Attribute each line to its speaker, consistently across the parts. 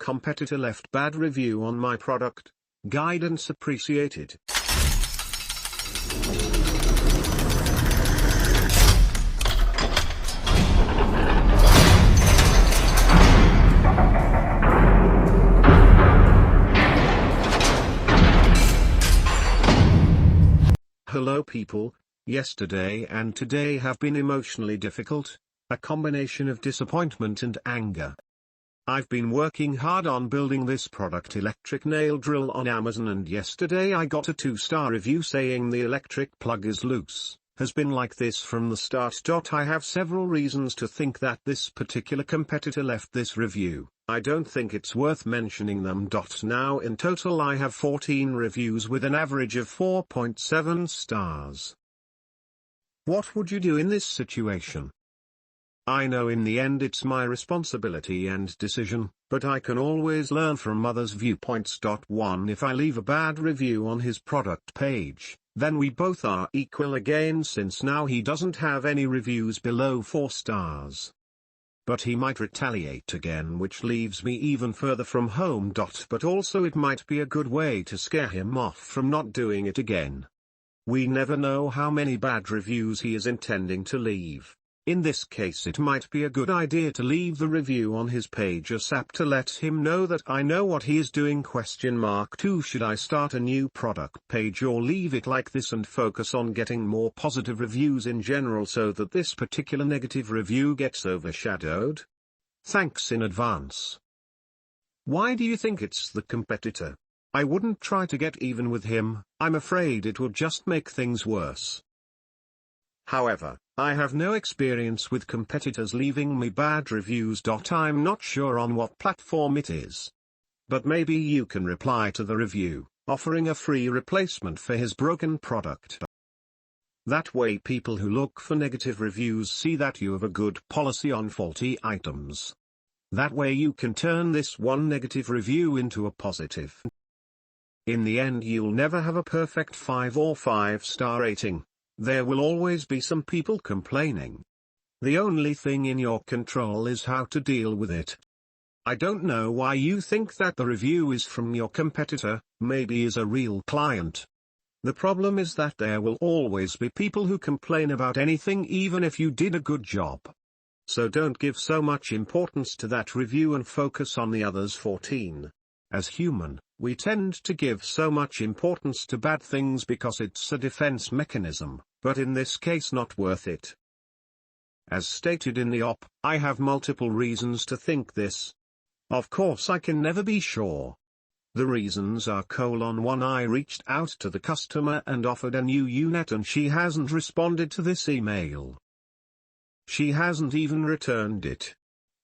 Speaker 1: competitor left bad review on my product. Guidance appreciated. Hello people, yesterday and today have been emotionally difficult, a combination of disappointment and anger. I've been working hard on building this product electric nail drill on Amazon, and yesterday I got a 2-star review saying the electric plug is loose. Has been like this from the start. I have several reasons to think that this particular competitor left this review. I don't think it's worth mentioning them. Now in total I have 14 reviews with an average of 4.7 stars. What would you do in this situation? I know in the end it's my responsibility and decision, but I can always learn from others' viewpoints. 1. If I leave a bad review on his product page, then we both are equal again, since now he doesn't have any reviews below 4 stars. But he might retaliate again, which leaves me even further from home. But also it might be a good way to scare him off from not doing it again. We never know how many bad reviews he is intending to leave. In this case it might be a good idea to leave the review on his page ASAP to let him know that I know what he is doing. 2. Should I start a new product page or leave it like this and focus on getting more positive reviews in general so that this particular negative review gets overshadowed? Thanks in advance. Why do you think it's the competitor? I wouldn't try to get even with him. I'm afraid it would just make things worse. However, I have no experience with competitors leaving me bad reviews. I'm not sure on what platform it is. But maybe you can reply to the review, offering a free replacement for his broken product. That way people who look for negative reviews see that you have a good policy on faulty items. That way you can turn this one negative review into a positive. In the end you'll never have a perfect 5 or 5-star rating. There will always be some people complaining. The only thing in your control is how to deal with it. I don't know why you think that the review is from your competitor, maybe is a real client. The problem is that there will always be people who complain about anything even if you did a good job. So don't give so much importance to that review and focus on the others 14. As human, we tend to give so much importance to bad things because it's a defense mechanism, but in this case not worth it. As stated in the op, I have multiple reasons to think this. Of course I can never be sure. The reasons are: 1. I reached out to the customer and offered a new unit and she hasn't responded to this email. She hasn't even returned it.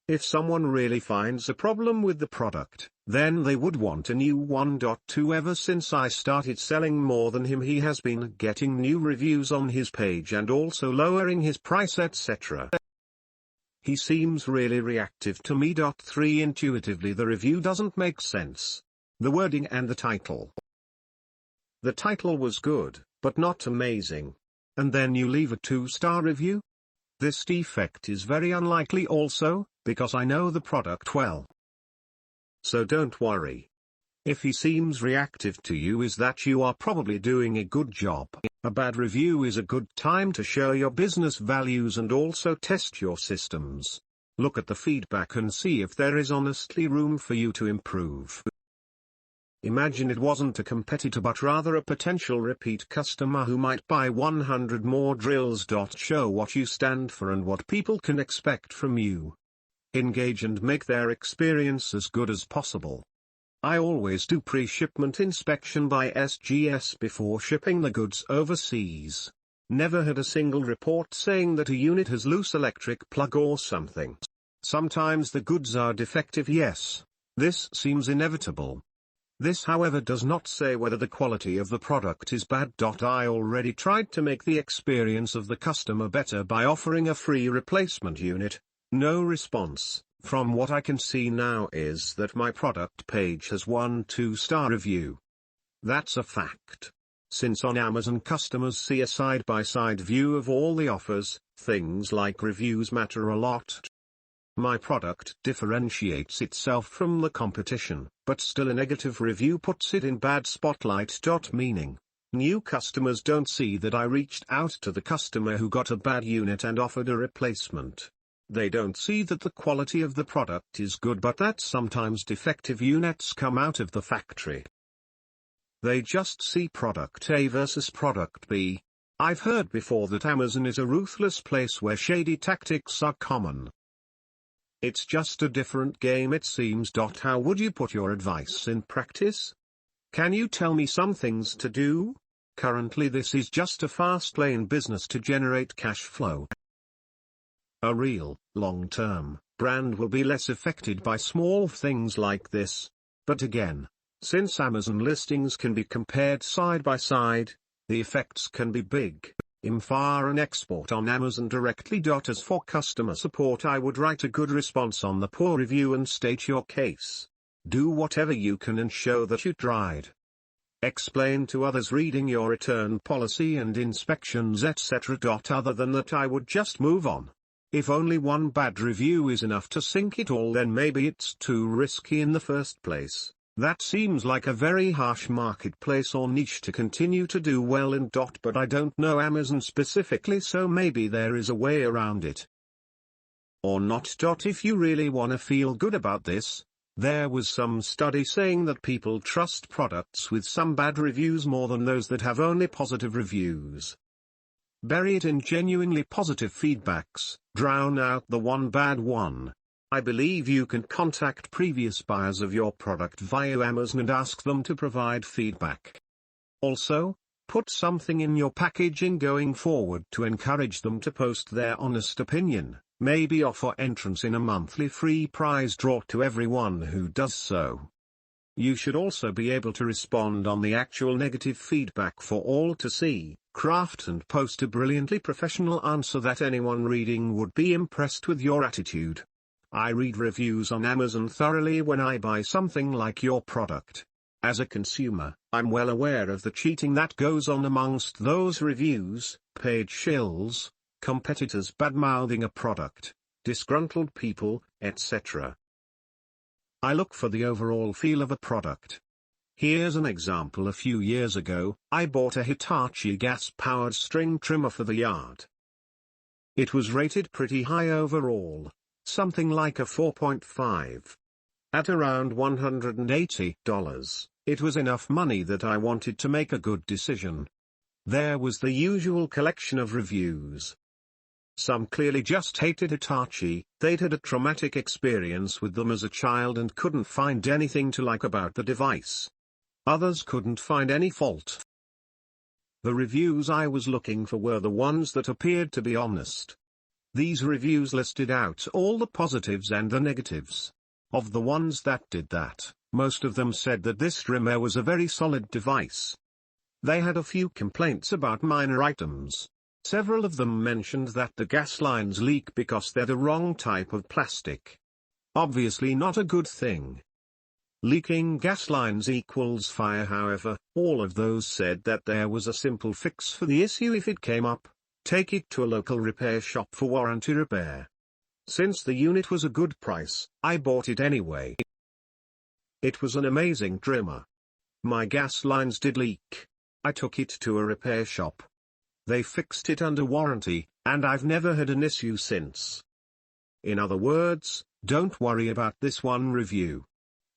Speaker 1: If someone really finds a problem with the product, then they would want a new one. 2. Ever since I started selling more than him, he has been getting new reviews on his page and also lowering his price, etc. He seems really reactive to me. 3. Intuitively the review doesn't make sense. The wording and the title. The title was good, but not amazing. And then you leave a 2-star review? This defect is very unlikely also, because I know the product well. So don't worry. If he seems reactive to you, is that you are probably doing a good job. A bad review is a good time to show your business values and also test your systems. Look at the feedback and see if there is honestly room for you to improve. Imagine it wasn't a competitor but rather a potential repeat customer who might buy 100 more drills. Show what you stand for and what people can expect from you. Engage and make their experience as good as possible. I always do pre-shipment inspection by SGS before shipping the goods overseas. Never had a single report saying that a unit has loose electric plug or something. Sometimes the goods are defective, yes. This seems inevitable. This however does not say whether the quality of the product is bad. I already tried to make the experience of the customer better by offering a free replacement unit. No response. From what I can see now is that my product page has 1 2-star review. That's a fact. Since on Amazon customers see a side-by-side view of all the offers, things like reviews matter a lot. My product differentiates itself from the competition, but still a negative review puts it in bad spotlight. Meaning, new customers don't see that I reached out to the customer who got a bad unit and offered a replacement. They don't see that the quality of the product is good but that sometimes defective units come out of the factory. They just see product A versus product B. I've heard before that Amazon is a ruthless place where shady tactics are common. It's just a different game it seems. How would you put your advice in practice? Can you tell me some things to do? Currently this is just a fast lane business to generate cash flow. A real, long-term, brand will be less affected by small things like this. But again, since Amazon listings can be compared side by side, the effects can be big. Info and export on Amazon directly. As for customer support, I would write a good response on the poor review and state your case. Do whatever you can and show that you tried. Explain to others reading your return policy and inspections etc. Other than that I would just move on. If only one bad review is enough to sink it all, then maybe it's too risky in the first place. That seems like a very harsh marketplace or niche to continue to do well in. But I don't know Amazon specifically, so maybe there is a way around it. Or not. If you really want to feel good about this, there was some study saying that people trust products with some bad reviews more than those that have only positive reviews. Bury it in genuinely positive feedbacks, drown out the one bad one. I believe you can contact previous buyers of your product via Amazon and ask them to provide feedback. Also, put something in your packaging going forward to encourage them to post their honest opinion, maybe offer entrance in a monthly free prize draw to everyone who does so. You should also be able to respond on the actual negative feedback for all to see, craft and post a brilliantly professional answer that anyone reading would be impressed with your attitude. I read reviews on Amazon thoroughly when I buy something like your product. As a consumer, I'm well aware of the cheating that goes on amongst those reviews, paid shills, competitors bad-mouthing a product, disgruntled people, etc. I look for the overall feel of a product. Here's an example. A few years ago, I bought a Hitachi gas-powered string trimmer for the yard. It was rated pretty high overall, something like a 4.5. At around $180, it was enough money that I wanted to make a good decision. There was the usual collection of reviews. Some clearly just hated Hitachi, they'd had a traumatic experience with them as a child and couldn't find anything to like about the device. Others couldn't find any fault. The reviews I was looking for were the ones that appeared to be honest. These reviews listed out all the positives and the negatives. Of the ones that did that, most of them said that this trimmer was a very solid device. They had a few complaints about minor items. Several of them mentioned that the gas lines leak because they're the wrong type of plastic. Obviously not a good thing. Leaking gas lines equals fire. However, all of those said that there was a simple fix for the issue if it came up: take it to a local repair shop for warranty repair. Since the unit was a good price, I bought it anyway. It was an amazing trimmer. My gas lines did leak. I took it to a repair shop. They fixed it under warranty, and I've never had an issue since. In other words, don't worry about this one review.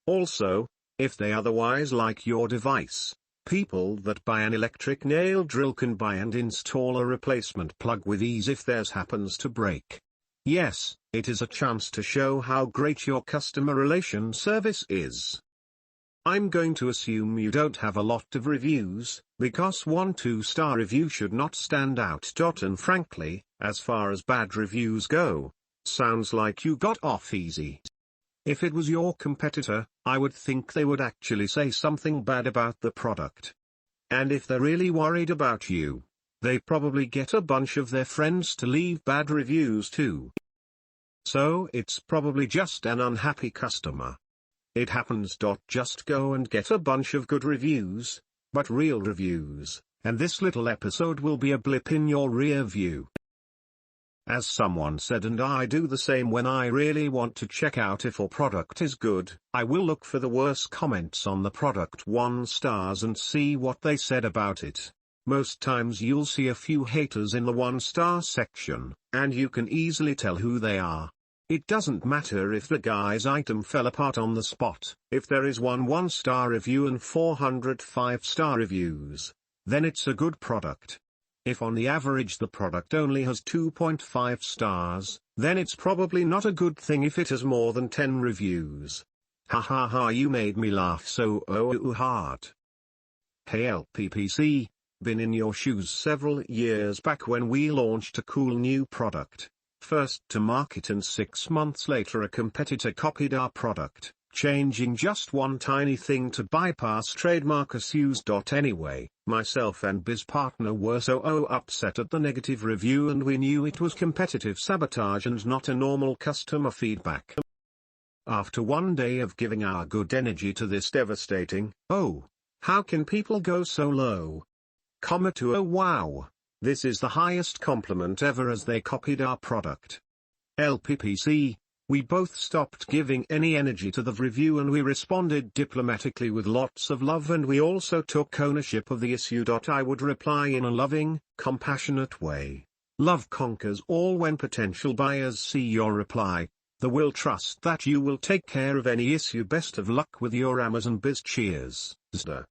Speaker 1: Also, if they otherwise like your device, people that buy an electric nail drill can buy and install a replacement plug with ease if theirs happens to break. Yes, it is a chance to show how great your customer relation service is. I'm going to assume you don't have a lot of reviews, because 1 2-star review should not stand out. And frankly, as far as bad reviews go, sounds like you got off easy. If it was your competitor, I would think they would actually say something bad about the product. And if they're really worried about you, they probably get a bunch of their friends to leave bad reviews too. So it's probably just an unhappy customer. It happens. Just go and get a bunch of good reviews, but real reviews, and this little episode will be a blip in your rear view. As someone said, and I do the same when I really want to check out if a product is good, I will look for the worst comments on the product 1 stars and see what they said about it. Most times you'll see a few haters in the 1-star section, and you can easily tell who they are. It doesn't matter if the guy's item fell apart on the spot. If there is 1-star review and 400 5-star reviews, then it's a good product. If on the average the product only has 2.5 stars, then it's probably not a good thing if it has more than 10 reviews. Ha ha ha, you made me laugh so hard. Hey LPPC, been in your shoes several years back when we launched a cool new product. First to market, and 6 months later a competitor copied our product, changing just one tiny thing to bypass trademark issues. Anyway, myself and biz partner were so upset at the negative review, and we knew it was competitive sabotage and not a normal customer feedback. After 1 day of giving our good energy to this devastating, "Oh, how can people go so low?" to "Oh wow, this is the highest compliment ever," as they copied our product. LPPC, we both stopped giving any energy to the review and we responded diplomatically with lots of love, and we also took ownership of the issue. I would reply in a loving, compassionate way. Love conquers all. When potential buyers see your reply, they will trust that you will take care of any issue. Best of luck with your Amazon biz. Cheers. Zda.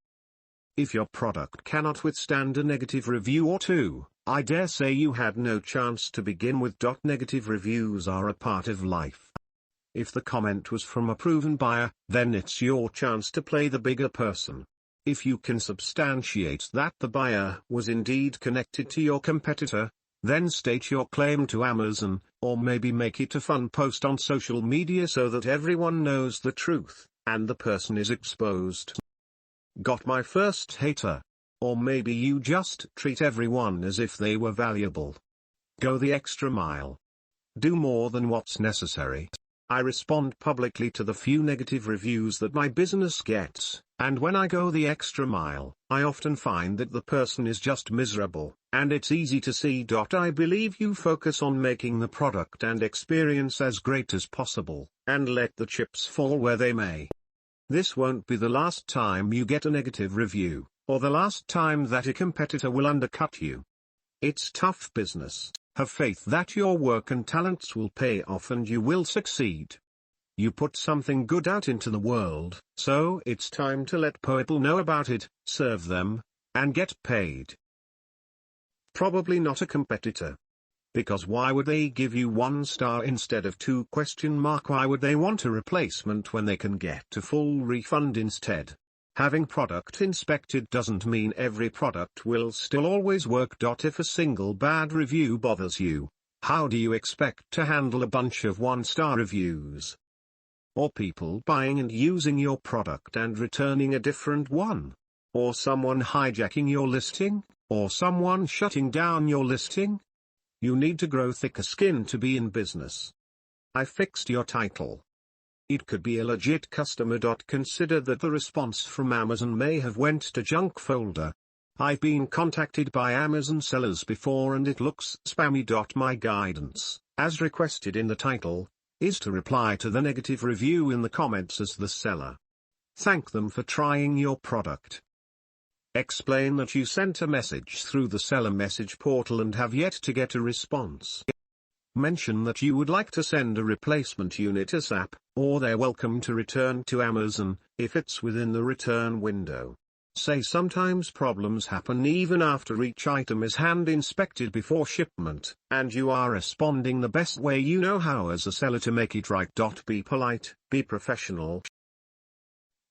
Speaker 1: If your product cannot withstand a negative review or two, I dare say you had no chance to begin with. Negative reviews are a part of life. If the comment was from a proven buyer, then it's your chance to play the bigger person. If you can substantiate that the buyer was indeed connected to your competitor, then state your claim to Amazon, or maybe make it a fun post on social media so that everyone knows the truth, and the person is exposed. Got my first hater. Or maybe you just treat everyone as if they were valuable. Go the extra mile. Do more than what's necessary. I respond publicly to the few negative reviews that my business gets, and when I go the extra mile, I often find that the person is just miserable, and it's easy to see. I believe you focus on making the product and experience as great as possible, and let the chips fall where they may. This won't be the last time you get a negative review, or the last time that a competitor will undercut you. It's tough business. Have faith that your work and talents will pay off and you will succeed. You put something good out into the world, so it's time to let people know about it, serve them, and get paid. Probably not a competitor. Because why would they give you 1 star instead of 2? Why would they want a replacement when they can get a full refund instead? Having product inspected doesn't mean every product will still always work. If a single bad review bothers you, how do you expect to handle a bunch of 1-star reviews? Or people buying and using your product and returning a different one? Or someone hijacking your listing? Or someone shutting down your listing? You need to grow thicker skin to be in business. I fixed your title. It could be a legit customer. Consider that the response from Amazon may have went to junk folder. I've been contacted by Amazon sellers before and it looks spammy. My guidance, as requested in the title, is to reply to the negative review in the comments as the seller. Thank them for trying your product. Explain that you sent a message through the seller message portal and have yet to get a response. Mention that you would like to send a replacement unit ASAP, or they're welcome to return to Amazon, if it's within the return window. Say sometimes problems happen even after each item is hand inspected before shipment, and you are responding the best way you know how as a seller to make it right. Be polite, be professional.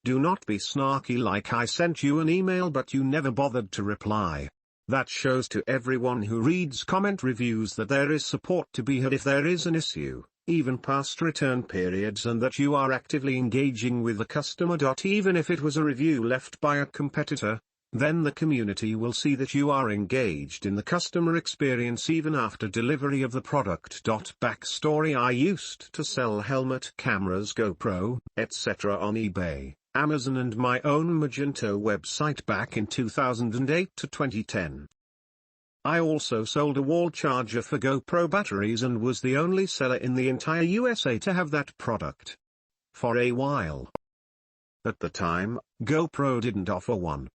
Speaker 1: Do not be snarky like I sent you an email but you never bothered to reply. That shows to everyone who reads comment reviews that there is support to be had if there is an issue, even past return periods, and that you are actively engaging with the customer. Even if it was a review left by a competitor, then the community will see that you are engaged in the customer experience even after delivery of the product. Backstory: I used to sell helmet cameras, GoPro, etc. on eBay, Amazon and my own Magento website back in 2008 to 2010. I also sold a wall charger for GoPro batteries and was the only seller in the entire USA to have that product. For a while. At the time, GoPro didn't offer one.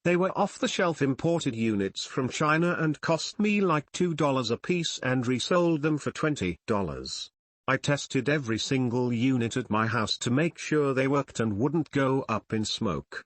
Speaker 1: They were off-the-shelf imported units from China and cost me like $2 a piece and resold them for $20. I tested every single unit at my house to make sure they worked and wouldn't go up in smoke.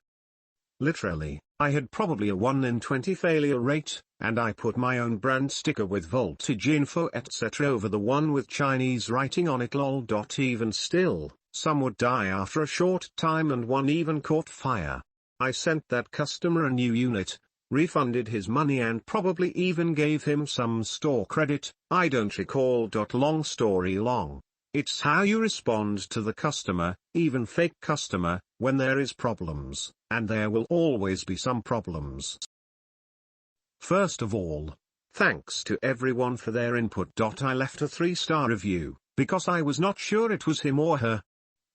Speaker 1: Literally, I had probably a 1 in 20 failure rate, and I put my own brand sticker with voltage info etc. over the one with Chinese writing on it lol. Even still, some would die after a short time and one even caught fire. I sent that customer a new unit, refunded his money and probably even gave him some store credit. I don't recall. Long story long. It's how you respond to the customer, even fake customer, when there is problems, and there will always be some problems. First of all, thanks to everyone for their input. I left a 3-star review, because I was not sure it was him or her.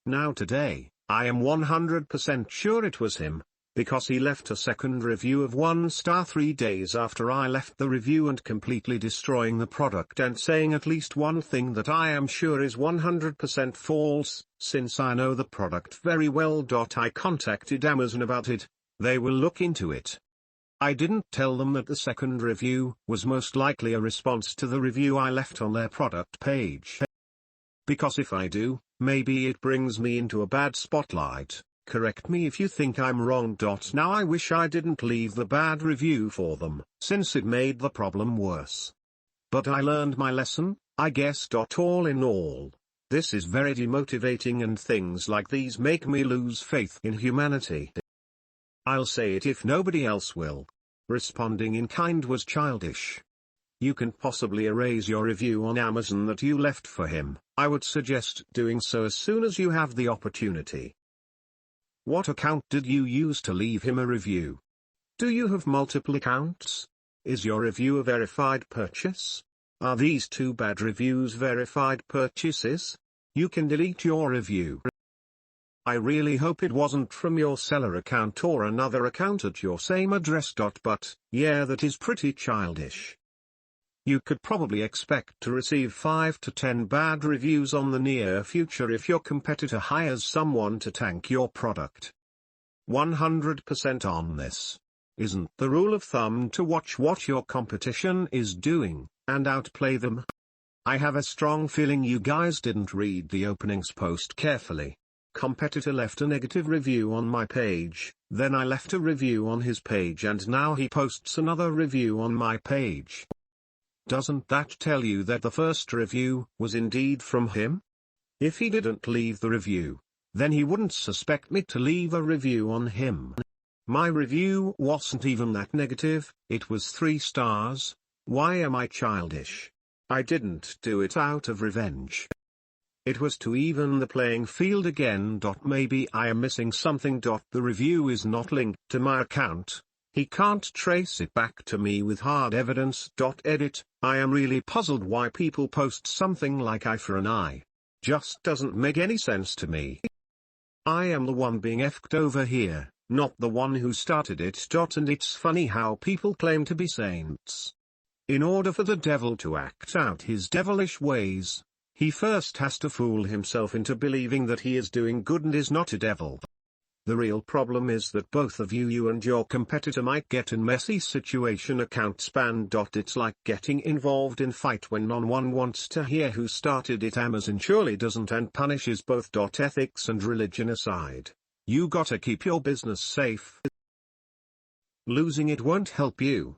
Speaker 1: Now today, I am 100% sure it was him, because he left a second review of 1 star 3 days after I left the review and completely destroying the product and saying at least one thing that I am sure is 100% false. Since I know the product very well. I contacted Amazon about it. They will look into it. I didn't tell them that the second review was most likely a response to the review I left on their product page. Because if I do, maybe it brings me into a bad spotlight. Correct me if you think I'm wrong. Now I wish I didn't leave the bad review for them, since it made the problem worse. But I learned my lesson, I guess. All in all, this is very demotivating and things like these make me lose faith in humanity. I'll say it if nobody else will. Responding in kind was childish. You can possibly erase your review on Amazon that you left for him. I would suggest doing so as soon as you have the opportunity. What account did you use to leave him a review? Do you have multiple accounts? Is your review a verified purchase? Are these 2 bad reviews verified purchases? You can delete your review. I really hope it wasn't from your seller account or another account at your same address. But, yeah, that is pretty childish. You could probably expect to receive 5 to 10 bad reviews on the near future if your competitor hires someone to tank your product. 100% on this. Isn't the rule of thumb to watch what your competition is doing, and outplay them? I have a strong feeling you guys didn't read the openings post carefully. Competitor left a negative review on my page, then I left a review on his page and now he posts another review on my page. Doesn't that tell you that the first review was indeed from him? If he didn't leave the review, then he wouldn't suspect me to leave a review on him. My review wasn't even that negative, it was 3 stars. Why am I childish? I didn't do it out of revenge. It was to even the playing field again. Maybe I am missing something. The review is not linked to my account. He can't trace it back to me with hard evidence. Edit, I am really puzzled why people post something like eye for an eye. Just doesn't make any sense to me. I am the one being effed over here, not the one who started it. And it's funny how people claim to be saints. In order for the devil to act out his devilish ways, he first has to fool himself into believing that he is doing good and is not a devil. The real problem is that both of you and your competitor might get in messy situation. Account span. It's like getting involved in fight when no one wants to hear who started it. Amazon surely doesn't and punishes both. Ethics and religion aside, you gotta keep your business safe. Losing it won't help you.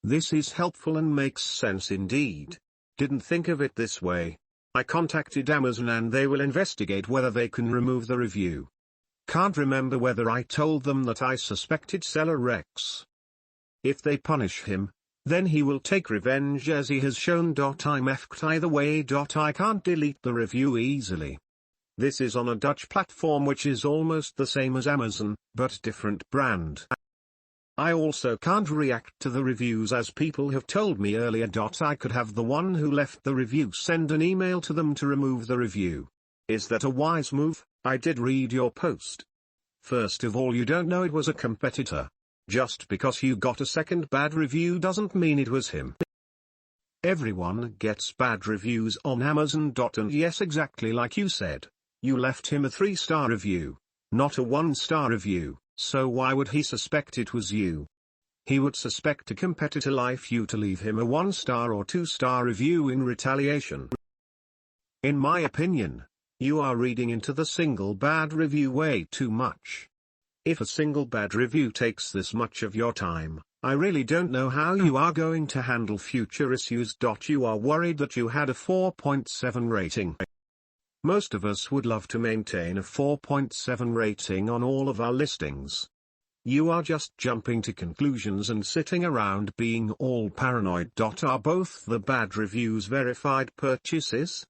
Speaker 1: This is helpful and makes sense indeed. Didn't think of it this way. I contacted Amazon and they will investigate whether they can remove the review. Can't remember whether I told them that I suspected seller X. If they punish him, then he will take revenge as he has shown. I'm effed either way. I can't delete the review easily. This is on a Dutch platform which is almost the same as Amazon, but different brand. I also can't react to the reviews as people have told me earlier. I could have the one who left the review send an email to them to remove the review. Is that a wise move? I did read your post. First of all, you don't know it was a competitor. Just because you got a second bad review doesn't mean it was him. Everyone gets bad reviews on Amazon. And yes, exactly like you said. You left him a 3-star review, not a 1-star review, so why would he suspect it was you? He would suspect a competitor like you to leave him a 1-star or 2-star review in retaliation. In my opinion, you are reading into the single bad review way too much. If a single bad review takes this much of your time, I really don't know how you are going to handle future issues. You are worried that you had a 4.7 rating. Most of us would love to maintain a 4.7 rating on all of our listings. You are just jumping to conclusions and sitting around being all paranoid. Are both the bad reviews verified purchases?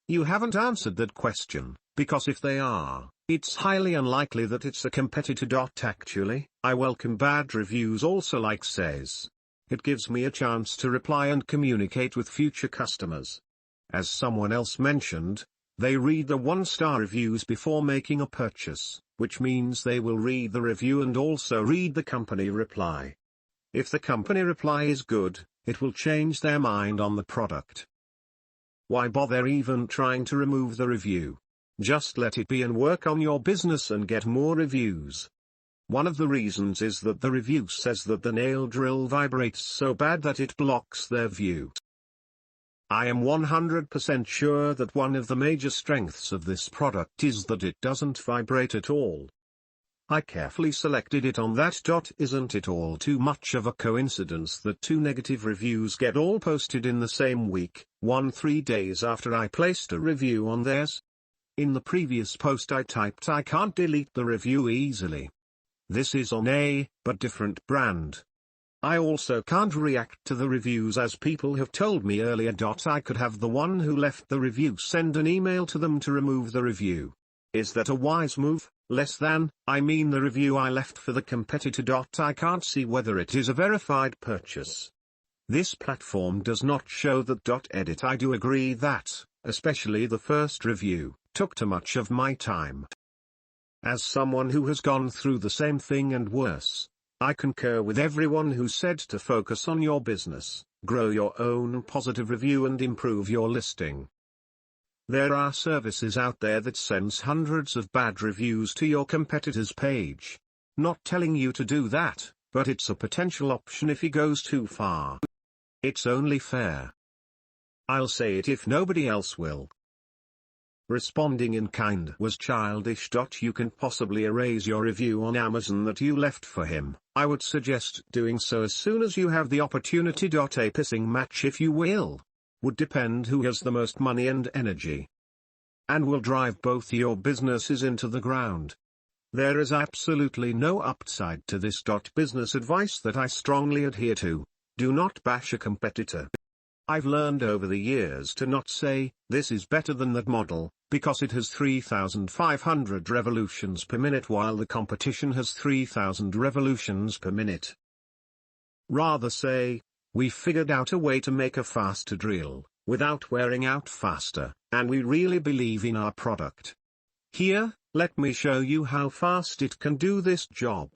Speaker 1: You haven't answered that question, because if they are, it's highly unlikely that it's a competitor. Actually, I welcome bad reviews also, like says. It gives me a chance to reply and communicate with future customers. As someone else mentioned, they read the 1-star reviews before making a purchase, which means they will read the review and also read the company reply. If the company reply is good, it will change their mind on the product. Why bother even trying to remove the review? Just let it be and work on your business and get more reviews. One of the reasons is that the review says that the nail drill vibrates so bad that it blocks their view. I am 100% sure that one of the major strengths of this product is that it doesn't vibrate at all. I carefully selected it on that. Isn't it all too much of a coincidence that 2 negative reviews get all posted in the same week, 3 days after I placed a review on theirs? In the previous post I typed I can't delete the review easily. This is on a, but different brand. I also can't react to the reviews as people have told me earlier. I could have the one who left the review send an email to them to remove the review. Is that a wise move? I mean the review I left for the competitor. I can't see whether it is a verified purchase. This platform does not show that. Edit. I do agree that, especially the first review, took too much of my time. As someone who has gone through the same thing and worse, I concur with everyone who said to focus on your business, grow your own positive review and improve your listing. There are services out there that sends hundreds of bad reviews to your competitor's page. Not telling you to do that, but it's a potential option if he goes too far. It's only fair. I'll say it if nobody else will. Responding in kind was childish. You can possibly erase your review on Amazon that you left for him. I would suggest doing so as soon as you have the opportunity. A pissing match, if you will, would depend who has the most money and energy, and will drive both your businesses into the ground. There is absolutely no upside to this. Business advice that I strongly adhere to: do not bash a competitor. I've learned over the years to not say, this is better than that model, because it has 3,500 revolutions per minute while the competition has 3,000 revolutions per minute. Rather say, we figured out a way to make a faster drill, without wearing out faster, and we really believe in our product. Here, let me show you how fast it can do this job.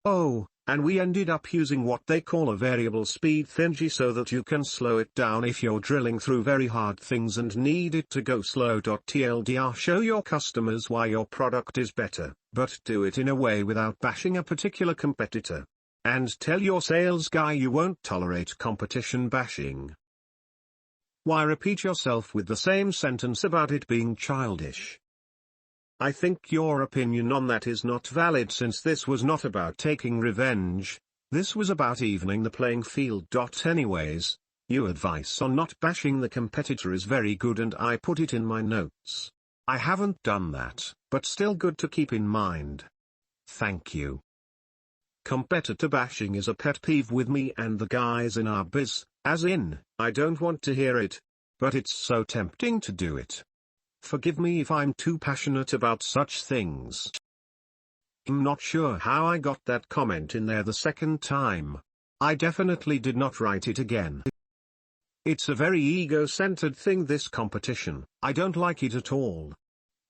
Speaker 1: Oh, and we ended up using what they call a variable speed thingy so that you can slow it down if you're drilling through very hard things and need it to go slow. TLDR: show your customers why your product is better, but do it in a way without bashing a particular competitor. And tell your sales guy you won't tolerate competition bashing. Why repeat yourself with the same sentence about it being childish? I think your opinion on that is not valid, since this was not about taking revenge, this was about evening the playing field. Anyways, your advice on not bashing the competitor is very good and I put it in my notes. I haven't done that, but still good to keep in mind. Thank you. Competitor bashing is a pet peeve with me and the guys in our biz, as in, I don't want to hear it, but it's so tempting to do it. Forgive me if I'm too passionate about such things. I'm not sure how I got that comment in there the second time. I definitely did not write it again. It's a very ego-centered thing, this competition. I don't like it at all.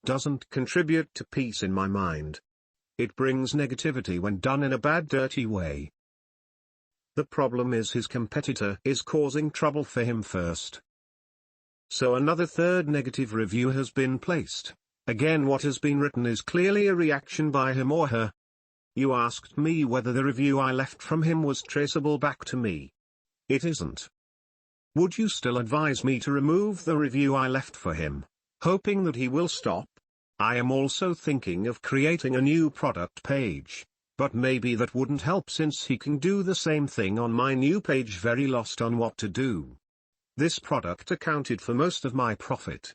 Speaker 1: Doesn't contribute to peace in my mind. It brings negativity when done in a bad, dirty way. The problem is his competitor is causing trouble for him first. So another third negative review has been placed. Again, what has been written is clearly a reaction by him or her. You asked me whether the review I left from him was traceable back to me. It isn't. Would you still advise me to remove the review I left for him, hoping that he will stop? I am also thinking of creating a new product page, but maybe that wouldn't help since he can do the same thing on my new page. Very lost on what to do. This product accounted for most of my profit.